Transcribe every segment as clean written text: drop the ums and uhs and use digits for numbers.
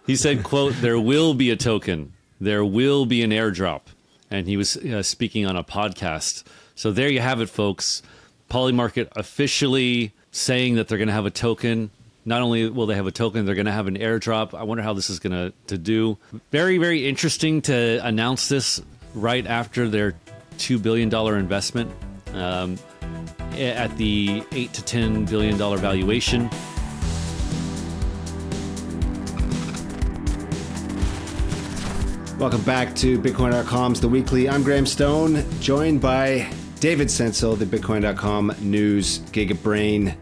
He said, quote, "There will be a token. There will be an airdrop." And he was speaking on a podcast. So there you have it, folks. Polymarket officially saying that they're going to have a token. Not only will they have a token, they're going to have an airdrop. I wonder how this is going to do. Very, very interesting to announce this right after their $2 billion investment at the $8 to $10 billion valuation. Welcome back to Bitcoin.com's The Weekly. I'm Graham Stone, joined by David Sensel, the Bitcoin.com news gigabrain.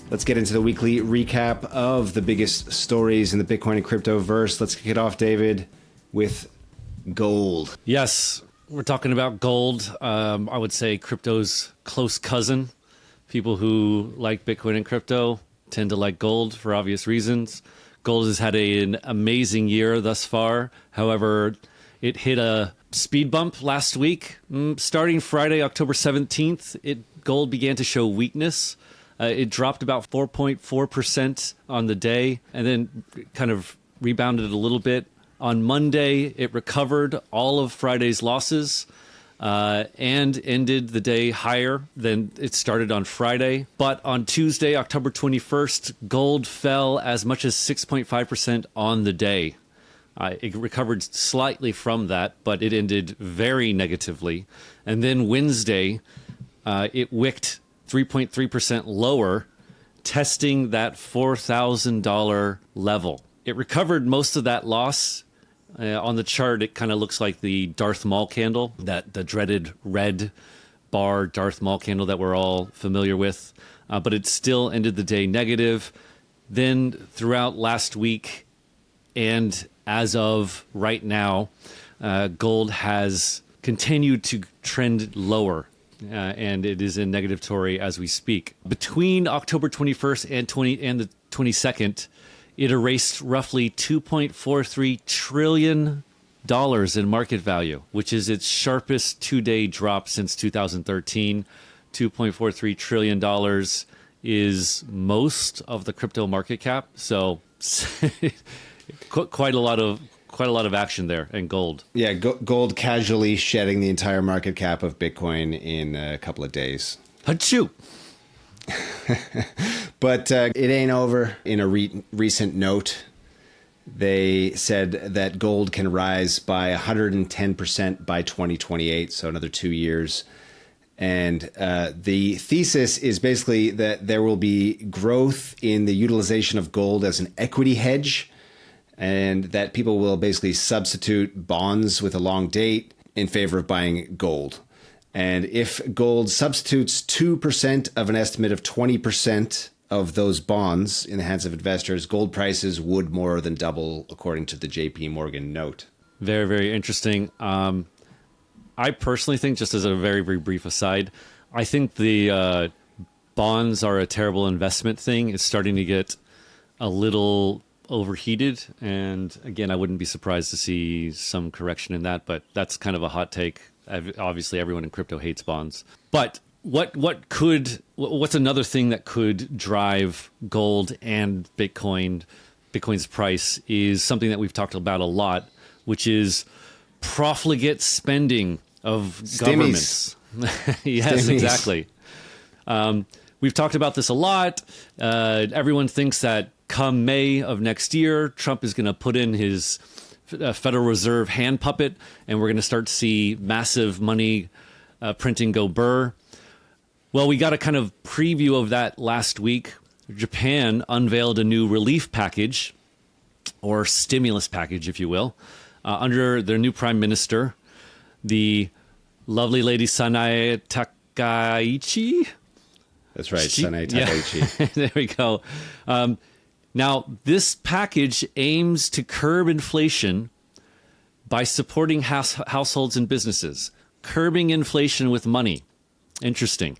Let's get into the weekly recap of the biggest stories in the Bitcoin and crypto verse. Let's kick it off, David, with gold. Yes, we're talking about gold. I would say crypto's close cousin. People who like Bitcoin and crypto tend to like gold for obvious reasons. Gold has had an amazing year thus far. However, it hit a speed bump last week. Starting Friday, October 17th, gold began to show weakness. It dropped about 4.4% on the day and then kind of rebounded a little bit. On Monday, it recovered all of Friday's losses and ended the day higher than it started on Friday. But on Tuesday, October 21st, gold fell as much as 6.5% on the day. It recovered slightly from that, but it ended very negatively. And then Wednesday, it wicked 3.3% lower, testing that $4,000 level. It recovered most of that loss. On the chart, it kind of looks like the Darth Maul candle, the dreaded red bar Darth Maul candle that we're all familiar with. But it still ended the day negative. Then throughout last week and as of right now, gold has continued to trend lower. And it is in negative territory as we speak. Between October 21st and the 22nd, it erased roughly $2.43 trillion in market value, which is its sharpest two-day drop since 2013. $2.43 trillion is most of the crypto market cap. So quite a lot of action there in gold. Yeah, gold casually shedding the entire market cap of Bitcoin in a couple of days. Achoo! But it ain't over. In a recent note, they said that gold can rise by 110% by 2028, so another 2 years. And the thesis is basically that there will be growth in the utilization of gold as an equity hedge, and that people will basically substitute bonds with a long date in favor of buying gold. And if gold substitutes 2% of an estimate of 20% of those bonds in the hands of investors, gold prices would more than double, according to the JPMorgan note. Very, very interesting. I personally think, just as a very, very brief aside, I think the bonds are a terrible investment thing. It's starting to get a little overheated. And again, I wouldn't be surprised to see some correction in that, but that's kind of a hot take. Obviously, everyone in crypto hates bonds. But what's another thing that could drive gold and Bitcoin's price is something that we've talked about a lot, which is profligate spending of governments. Yes, Stimmies. Exactly. We've talked about this a lot. Everyone thinks that come May of next year, Trump is going to put in his Federal Reserve hand puppet, and we're going to start to see massive money printing go burr. Well, we got a kind of preview of that last week. Japan unveiled a new relief package, or stimulus package, if you will, under their new prime minister, the lovely lady Sanae Takaichi. That's right, Sanae Takaichi. Yeah. There we go. Now, this package aims to curb inflation by supporting households and businesses, curbing inflation with money. Interesting.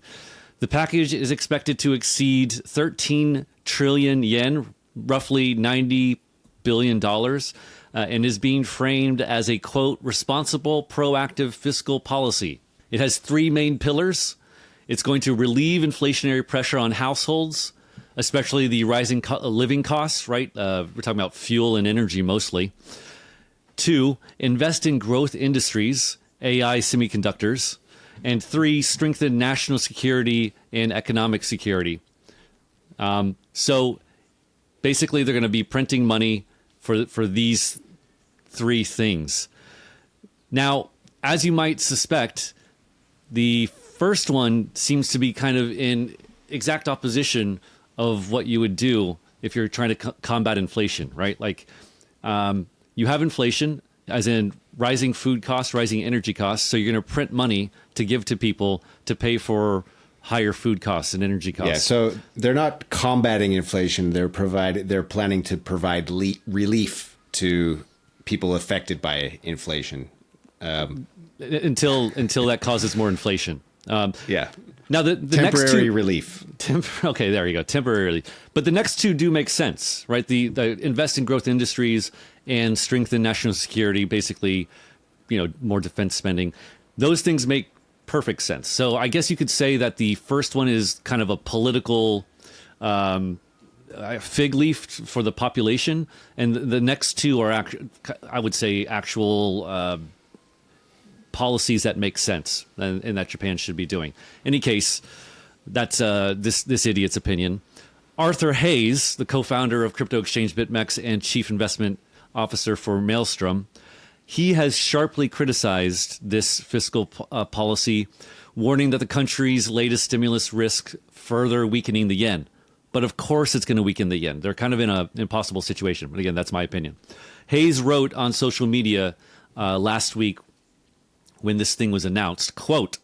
The package is expected to exceed 13 trillion yen, roughly $90 billion, and is being framed as a, quote, responsible, proactive fiscal policy. It has three main pillars. It's going to relieve inflationary pressure on households especially the rising living costs, right? We're talking about fuel and energy mostly. 2, invest in growth industries, AI, semiconductors. And 3, strengthen national security and economic security. So basically, they're going to be printing money for these 3 things. Now, as you might suspect, the first one seems to be kind of in exact opposition of what you would do if you're trying to combat inflation, right? Like, you have inflation, as in rising food costs, rising energy costs. So you're going to print money to give to people to pay for higher food costs and energy costs. Yeah, so they're not combating inflation. They're planning to provide relief to people affected by inflation. Until that causes more inflation. Yeah. Now the next temporary two, relief. Okay, there you go. Temporary relief. But the next 2 do make sense, right? The invest in growth industries and strengthen national security, basically, more defense spending. Those things make perfect sense. So I guess you could say that the first one is kind of a political fig leaf for the population, and the next 2 are, I would say, actual policies that make sense and that Japan should be doing. In any case, that's this idiot's opinion. Arthur Hayes, the co-founder of crypto exchange BitMEX and chief investment officer for Maelstrom, he has sharply criticized this fiscal policy, warning that the country's latest stimulus risks further weakening the yen. But of course it's going to weaken the yen. They're kind of in an impossible situation. But again, that's my opinion. Hayes wrote on social media last week when this thing was announced, quote,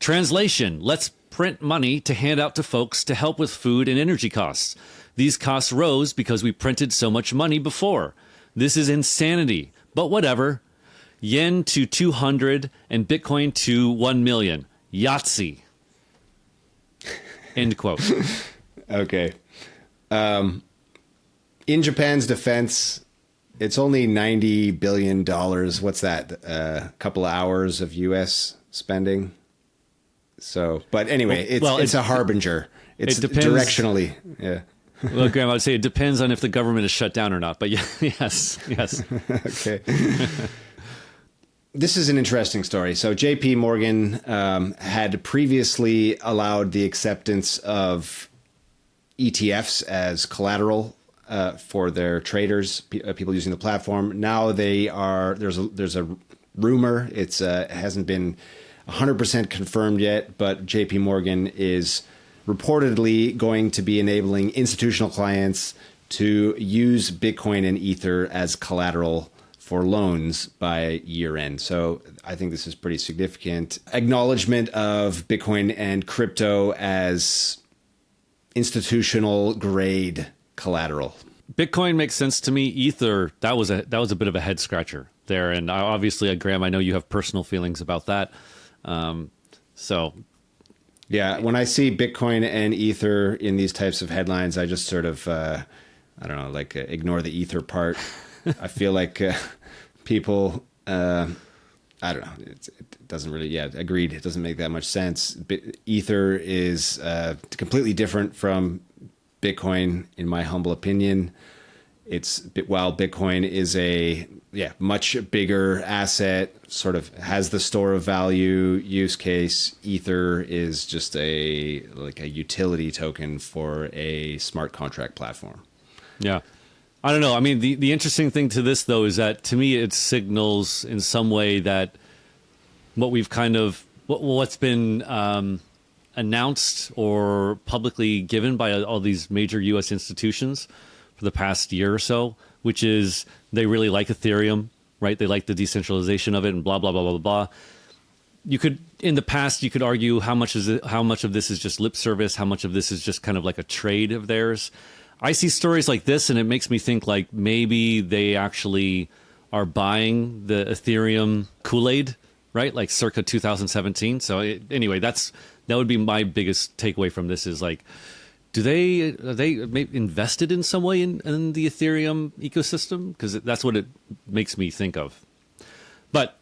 "Translation, let's print money to hand out to folks to help with food and energy costs. These costs rose because we printed so much money before. This is insanity, but whatever. Yen to 200 and Bitcoin to 1 million. Yahtzee." End quote. Okay. In Japan's defense, it's only $90 billion. What's that? A couple of hours of U.S. spending. So, but anyway, it's a harbinger. It depends. Directionally. Yeah. Well, Graham, I would say it depends on if the government is shut down or not. But yeah, yes. Okay. This is an interesting story. So JPMorgan had previously allowed the acceptance of ETFs as collateral for their traders, people using the platform. Now there's a rumor. It hasn't been 100% confirmed yet, but JPMorgan is reportedly going to be enabling institutional clients to use Bitcoin and Ether as collateral for loans by year end. So I think this is pretty significant acknowledgement of Bitcoin and crypto as institutional grade collateral. Bitcoin makes sense to me. Ether, that was a bit of a head scratcher there, and obviously, Graham, I know you have personal feelings about that. So, yeah, when I see Bitcoin and Ether in these types of headlines, I just sort of, ignore the Ether part. I feel like people, I don't know, it doesn't really, agreed. It doesn't make that much sense. Ether is completely different from Bitcoin, in my humble opinion. While Bitcoin is a much bigger asset, sort of has the store of value use case, Ether is just a utility token for a smart contract platform. Yeah. I don't know. I mean, the interesting thing to this, though, is that to me it signals in some way that what's been announced or publicly given by all these major U.S. institutions for the past year or so, which is they really like Ethereum, right? They like the decentralization of it and blah, blah, blah, blah, blah. In the past, you could argue how much of this is just lip service, how much of this is just kind of like a trade of theirs. I see stories like this and it makes me think like maybe they actually are buying the Ethereum Kool-Aid, right? Like circa 2017. So anyway, that would be my biggest takeaway from this is like, are they invested in some way in the Ethereum ecosystem? Because that's what it makes me think of. But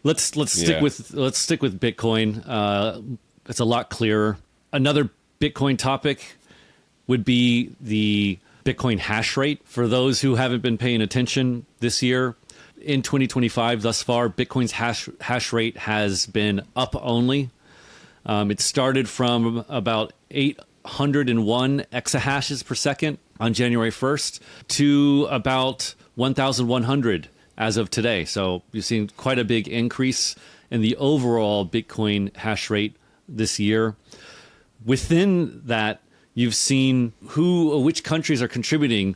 let's stick with Bitcoin. It's a lot clearer. Another Bitcoin topic. would be the Bitcoin hash rate. For those who haven't been paying attention this year, in 2025 thus far, Bitcoin's hash rate has been up only. It started from about 801 exahashes per second on January 1st to about 1,100 as of today. So you've seen quite a big increase in the overall Bitcoin hash rate this year. Within that, you've seen which countries are contributing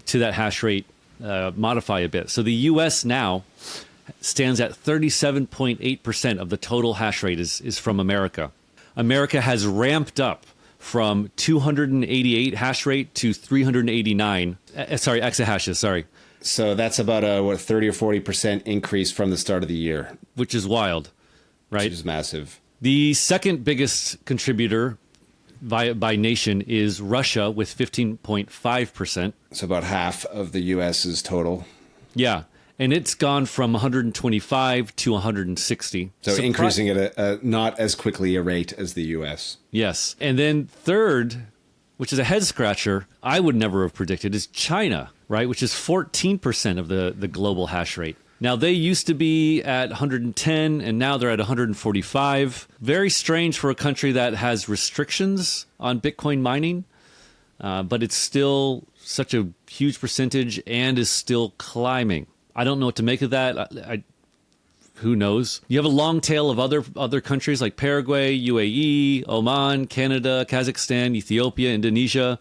to that hash rate modify a bit. So the US now stands at 37.8% of the total hash rate is from America. America has ramped up from 288 hash rate to 389, exahashes, sorry. So that's about a 30 or 40% increase from the start of the year. Which is wild, right? Which is massive. The second biggest contributor by nation is Russia with 15.5%. So about half of the US's total. Yeah. And it's gone from 125 to 160. So increasing at a not as quickly a rate as the US. Yes. And then third, which is a head scratcher, I would never have predicted, is China, right? Which is 14% of the global hash rate. Now, they used to be at 110, and now they're at 145. Very strange for a country that has restrictions on Bitcoin mining, but it's still such a huge percentage and is still climbing. I don't know what to make of that. Who knows? You have a long tail of other countries like Paraguay, UAE, Oman, Canada, Kazakhstan, Ethiopia, Indonesia,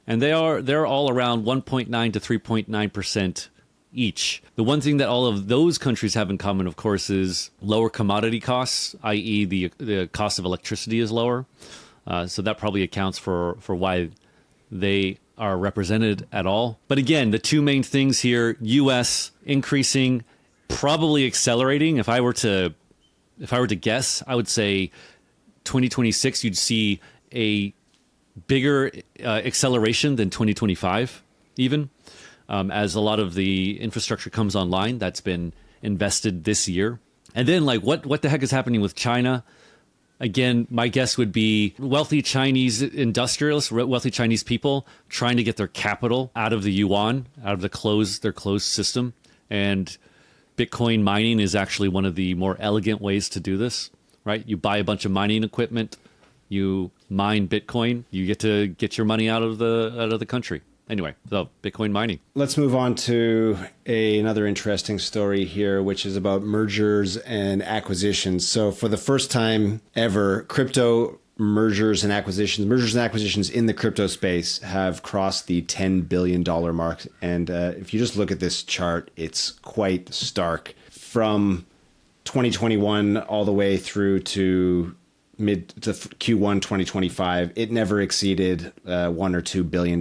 and they're all around 1.9 to 3.9% each. The one thing that all of those countries have in common, of course, is lower commodity costs, i.e. the cost of electricity is lower. So that probably accounts for why they are represented at all. But again, the two main things here, US increasing, probably accelerating. If I were to guess, I would say 2026 you'd see a bigger acceleration than 2025 even. As a lot of the infrastructure comes online that's been invested this year. And then what the heck is happening with China? Again, my guess would be wealthy Chinese industrialists, wealthy Chinese people trying to get their capital out of the yuan, out of their closed system. And Bitcoin mining is actually one of the more elegant ways to do this, right? You buy a bunch of mining equipment, you mine Bitcoin, you get to get your money out of the country. Anyway, so Bitcoin mining. Let's move on to another interesting story here, which is about mergers and acquisitions. So for the first time ever, crypto mergers and acquisitions in the crypto space have crossed the $10 billion mark. And if you just look at this chart, it's quite stark. From 2021 all the way through to mid to Q1 2025, it never exceeded $1 or $2 billion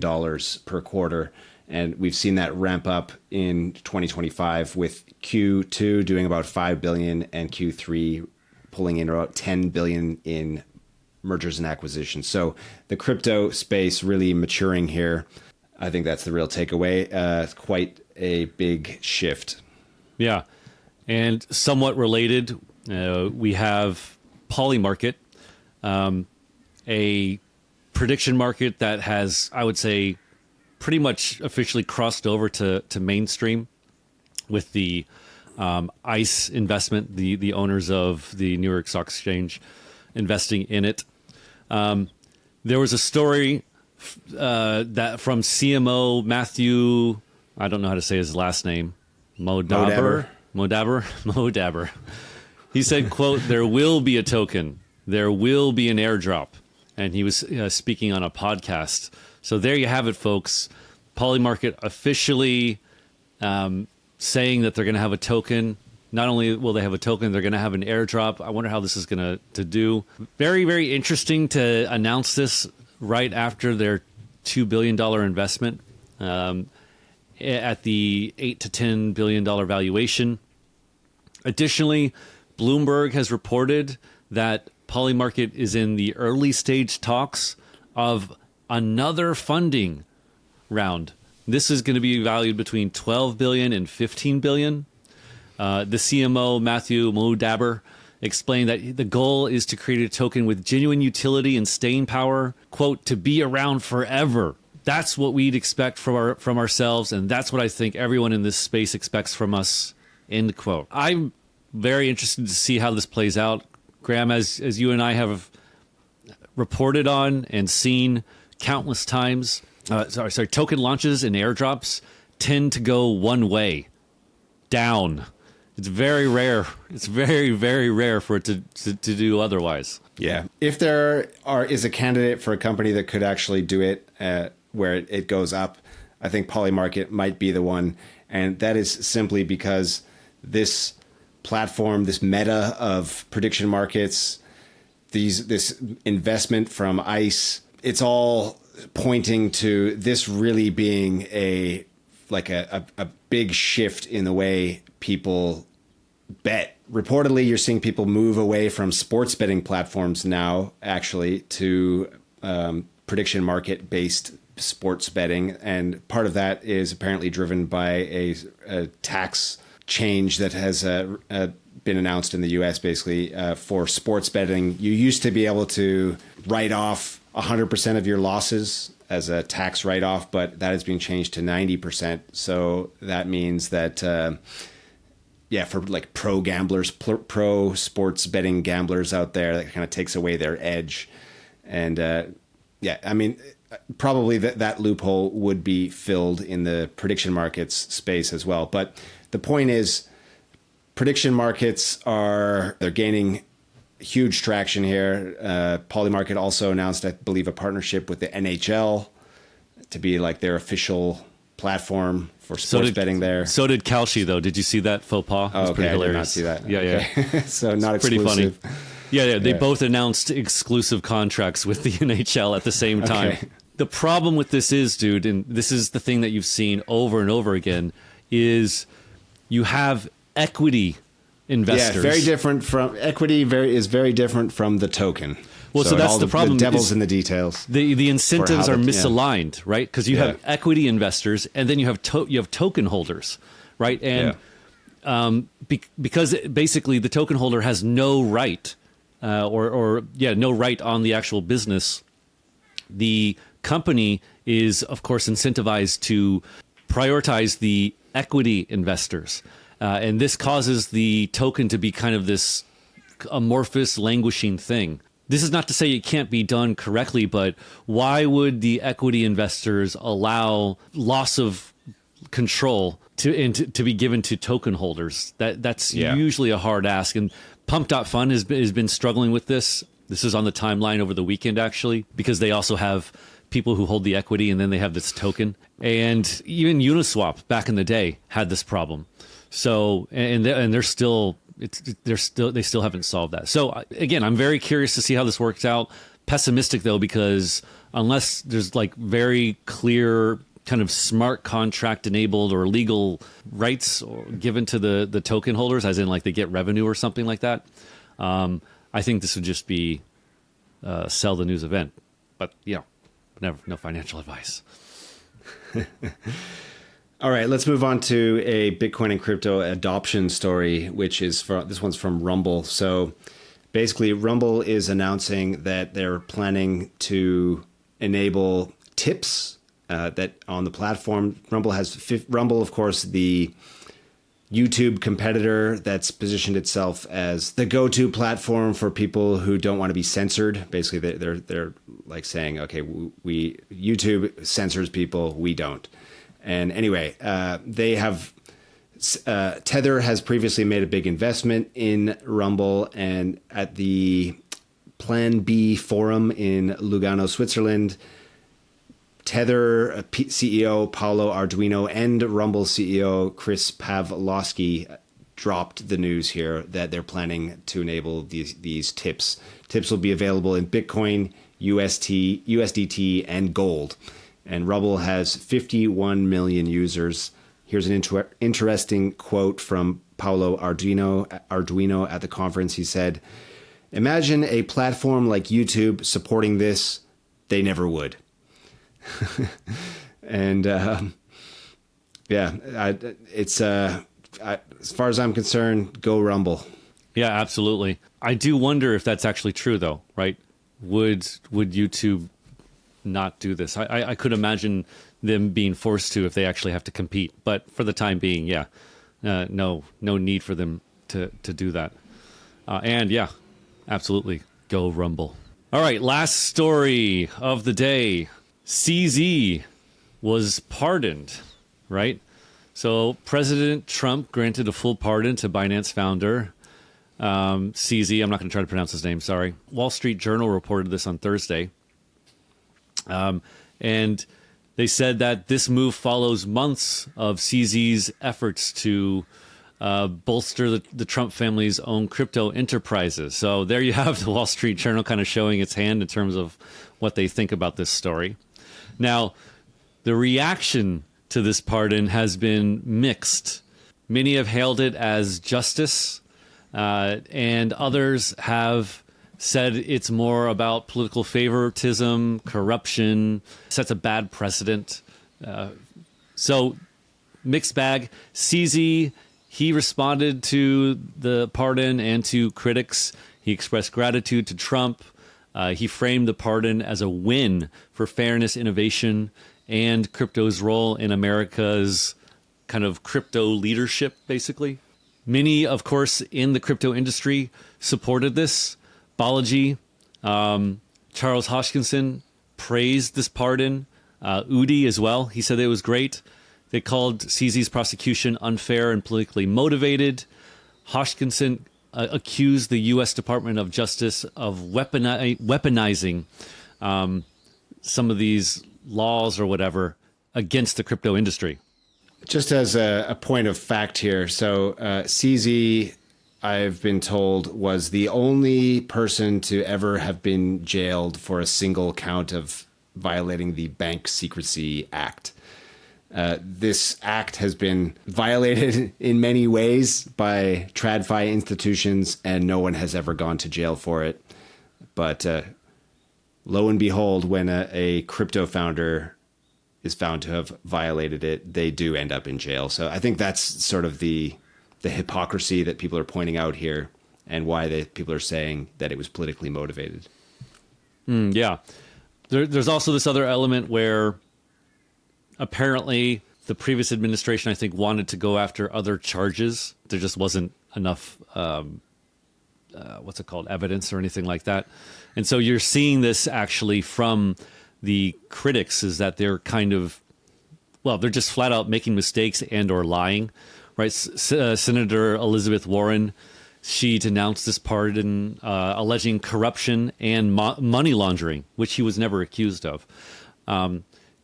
per quarter. And we've seen that ramp up in 2025 with Q2 doing about 5 billion and Q3 pulling in about 10 billion in mergers and acquisitions. So the crypto space really maturing here. I think that's the real takeaway. It's quite a big shift. Yeah. And somewhat related, we have Polymarket, a prediction market that has, I would say, pretty much officially crossed over to mainstream with the ICE investment, the owners of the New York Stock Exchange investing in it. There was a story that from CMO Matthew, I don't know how to say his last name, Modabber. He said, quote, "There will be a token. There will be an airdrop." And he was speaking on a podcast. So there you have it, folks. Polymarket officially saying that they're going to have a token. Not only will they have a token, they're going to have an airdrop. I wonder how this is going to do. Very, very interesting to announce this right after their $2 billion investment at the $8 to $10 billion valuation. Additionally, Bloomberg has reported that Polymarket is in the early stage talks of another funding round. This is going to be valued between 12 billion and 15 billion. The CMO, Matthew Modabber, explained that the goal is to create a token with genuine utility and staying power, quote, to be around forever. That's what we'd expect from ourselves, and that's what I think everyone in this space expects from us, end quote. I'm very interested to see how this plays out. Graham, as you and I have reported on and seen countless times, token launches and airdrops tend to go one way, down. It's very rare. It's very, very rare for it to do otherwise. Yeah. If there is a candidate for a company that could actually do it where it goes up, I think Polymarket might be the one. And that is simply because this platform, this meta of prediction markets, this investment from ICE, it's all pointing to this really being a big shift in the way people bet. Reportedly, you're seeing people move away from sports betting platforms now, actually, to prediction market based sports betting. And part of that is apparently driven by a tax change that has been announced in the US, basically, for sports betting. You used to be able to write off 100% of your losses as a tax write-off, but that is being changed to 90%. So that means that, for like pro gamblers, pro sports betting gamblers out there, that kind of takes away their edge. And probably that loophole would be filled in the prediction markets space as well. But the point is, prediction markets they're gaining huge traction here. Polymarket also announced, I believe, a partnership with the NHL to be like their official platform for sports betting there. So did Kalshi, though. Did you see that faux pas? It was pretty hilarious. I did not see that. Yeah, okay. yeah. So not it's exclusive. Pretty funny. Yeah. They both announced exclusive contracts with the NHL at the same time. Okay. The problem with this is, dude, and this is the thing that you've seen over and over again, is you have equity investors. Yeah, very different from equity. Is very different from the token. Well, so that's the problem. The devil's in the details. The incentives are misaligned, right? Because you have equity investors, and then you have token holders, right? And because basically the token holder has no right, no right on the actual business. The company is, of course, incentivized to prioritize the equity investors. And this causes the token to be kind of this amorphous, languishing thing. This is not to say it can't be done correctly, but why would the equity investors allow loss of control to be given to token holders? That's usually a hard ask. And Pump.Fun has been struggling with this. This is on the timeline over the weekend, actually, because they also have people who hold the equity, and then they have this token. And even Uniswap back in the day had this problem. So, and they still haven't solved that. So again, I'm very curious to see how this works out. Pessimistic though, because unless there's like very clear kind of smart contract enabled or legal rights given to the token holders, as in like they get revenue or something like that, I think this would just be sell the news event. But no financial advice. All right, let's move on to a Bitcoin and crypto adoption story, which is this one's from Rumble. So basically, Rumble is announcing that they're planning to enable tips that on the platform. Rumble, of course, the YouTube competitor that's positioned itself as the go-to platform for people who don't want to be censored. Basically, they're like saying, okay, YouTube censors people, we don't. And anyway, they have Tether has previously made a big investment in Rumble, and at the Plan B forum in Lugano, Switzerland, Tether CEO Paolo Arduino and Rumble CEO Chris Pavlovski dropped the news here that they're planning to enable these tips. Tips will be available in Bitcoin, USDT, and gold. And Rumble has 51 million users. Here's an interesting quote from Paolo Arduino at the conference. He said, "Imagine a platform like YouTube supporting this. They never would." And it's as far as I'm concerned, go Rumble. Yeah, absolutely. I do wonder if that's actually true, though, right? Would YouTube not do this? I could imagine them being forced to if they actually have to compete. But for the time being, yeah, no need for them to do that. And yeah, absolutely, go Rumble. All right, last story of the day. CZ was pardoned, right? So President Trump granted a full pardon to Binance founder CZ. I'm not going to try to pronounce his name, sorry. Wall Street Journal reported this on Thursday. And they said that this move follows months of CZ's efforts to bolster the Trump family's own crypto enterprises. So there you have the Wall Street Journal kind of showing its hand in terms of what they think about this story. Now, the reaction to this pardon has been mixed. Many have hailed it as justice, and others have said it's more about political favoritism, corruption, sets a bad precedent. So, mixed bag. CZ, he responded to the pardon and to critics. He expressed gratitude to Trump. He framed the pardon as a win for fairness, innovation, and crypto's role in America's kind of crypto leadership, basically. Many, of course, in the crypto industry supported this. Balaji, Charles Hoskinson praised this pardon. Udi as well. He said it was great. They called CZ's prosecution unfair and politically motivated. Hoskinson accused the U.S. Department of Justice of weaponizing some of these laws or whatever against the crypto industry. Just as a point of fact here, so CZ, I've been told, was the only person to ever have been jailed for a single count of violating the Bank Secrecy Act. This act has been violated in many ways by TradFi institutions, and no one has ever gone to jail for it. But lo and behold, when a crypto founder is found to have violated it, they do end up in jail. So I think that's sort of the hypocrisy that people are pointing out here, and why people are saying that it was politically motivated. Yeah. There's also this other element where apparently the previous administration, I think, wanted to go after other charges. There just wasn't enough, evidence or anything like that. And so you're seeing this actually from the critics, is that they're kind of, they're just flat out making mistakes and or lying, right? Senator Elizabeth Warren, she denounced this pardon, alleging corruption and money laundering, which he was never accused of,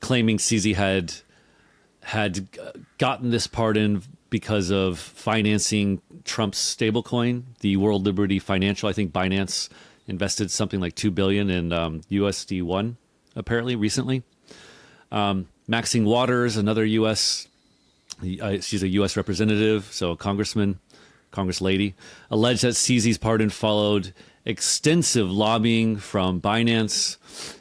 claiming CZ had gotten this pardon because of financing Trump's stablecoin, the World Liberty Financial. I think Binance invested something like $2 billion in USD1, apparently, recently. Maxine Waters, another U.S., she's a U.S. representative, so a Congress lady, alleged that CZ's pardon followed extensive lobbying from Binance,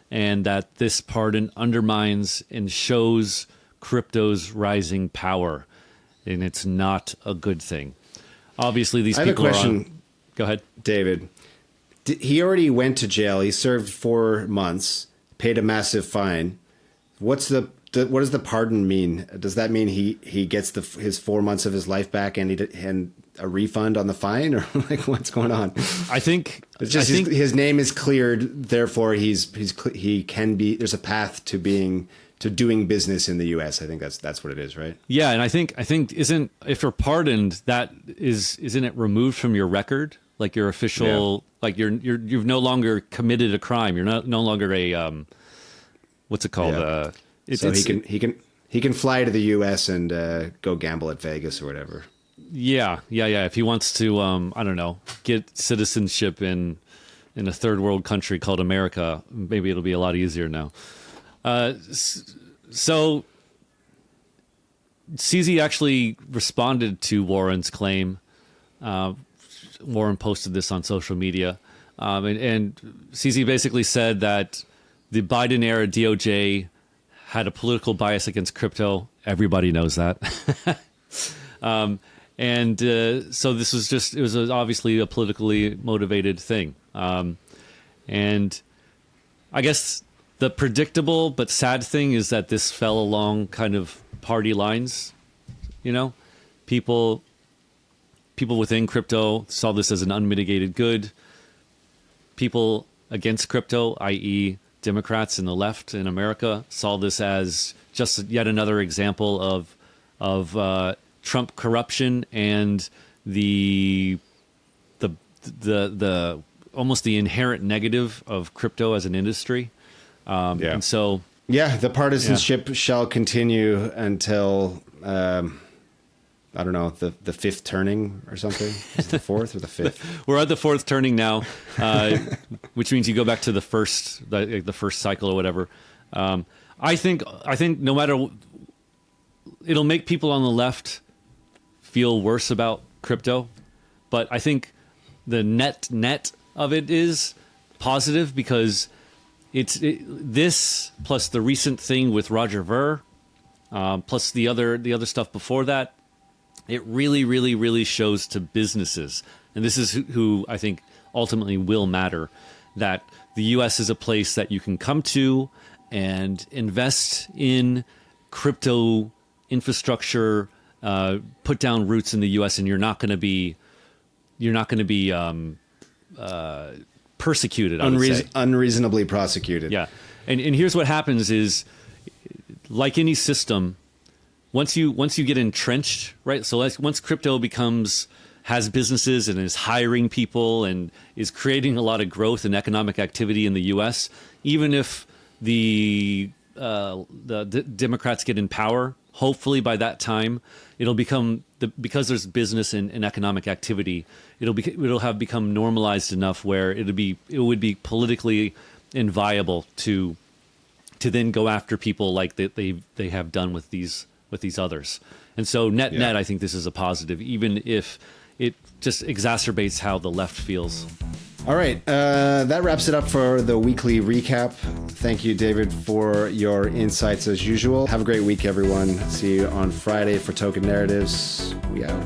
and that this pardon undermines and shows crypto's rising power, and it's not a good thing. Obviously, these people are on... Go ahead, David. He already went to jail. He served 4 months, paid a massive fine. What does the pardon mean? Does that mean he gets his 4 months of his life back and a refund on the fine, or like what's going on? I think it's just his name is cleared. Therefore, he can be. There's a path to doing business in the U.S. I think that's what it is, right? Yeah, and I think if you're pardoned, isn't it removed from your record, like your official, like you've no longer committed a crime. You're no longer a what's it called? Yeah. So he can fly to the U.S. and go gamble at Vegas or whatever. Yeah. If he wants to, I don't know, get citizenship in a third world country called America, maybe it'll be a lot easier now. So CZ actually responded to Warren's claim. Warren posted this on social media. And CZ basically said that the Biden era DOJ had a political bias against crypto. Everybody knows that. And so this was it was obviously a politically motivated thing. And I guess the predictable but sad thing is that this fell along kind of party lines. You know, people within crypto saw this as an unmitigated good. People against crypto, i.e. Democrats and the left in America, saw this as just yet another example of Trump corruption and the almost the inherent negative of crypto as an industry. And so, the partisanship shall continue until I don't know, the fifth turning or something. Is it the fourth or the fifth? We're at the fourth turning now, which means you go back to the first cycle or whatever. I think no matter, it'll make people on the left feel worse about crypto, but I think the net of it is positive because this plus the recent thing with Roger Ver, plus the other stuff before that. It really, really, really shows to businesses, and this is who I think ultimately will matter, that the U.S. is a place that you can come to and invest in crypto infrastructure, put down roots in the U.S., and you're not going to be persecuted. Unreasonably prosecuted. Yeah, and here's what happens is, like any system. Once you get entrenched, right? So once crypto has businesses and is hiring people and is creating a lot of growth and economic activity in the U.S., even if the Democrats get in power, hopefully by that time it'll become because there's business and economic activity, it'll have become normalized enough where it would be politically inviable to then go after people like they have done with these others. And so net, I think this is a positive, even if it just exacerbates how the left feels. All right. That wraps it up for the weekly recap. Thank you, David, for your insights as usual. Have a great week, everyone. See you on Friday for Token Narratives. We out.